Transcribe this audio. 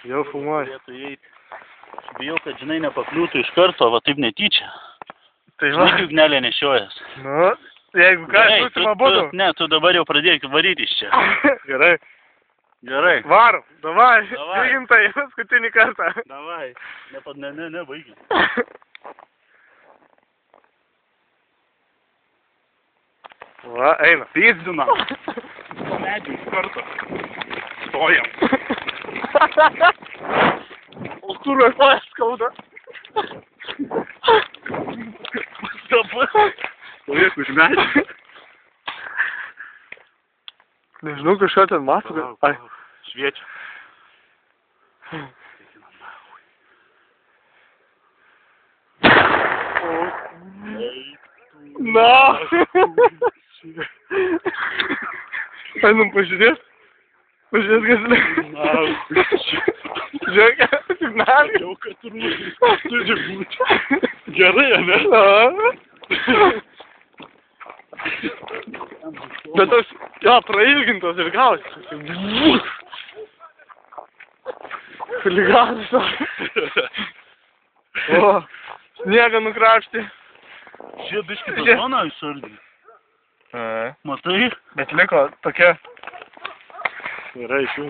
Jau filmuoju. Aš bijau, kad, žinai, nepakliūtų iš karto, va taip netyčia. Tai va. Žinai, gnelė nešiojas. Nu, jeigu ką, būsim abudu. Ne, tu dabar jau pradėk varyti iš čia. Gerai. Gerai. Varom, davai. Vygintai, paskutinį kartą. Davai. Ne, baigim. Va, eina. Pėzdina. Po medžių iš karto. Stojam. O kur kojas skauda? Dabar. Stovėk už medžių. Nežinau, kažką ten mato. Ai. Šviečia. Na. Einam pažiūrėt. Pažiūrėt, kas lieka. Žiūrėk, kaip nari. Jau, kad turi būti. Gerai, ne? Bet toks, jo, prailgintos ir gausi. Huliganas. O, sniegą nukrapštė. Šie biškį betoną išardė. Matai? Bet liko tokia. Yra iš jų.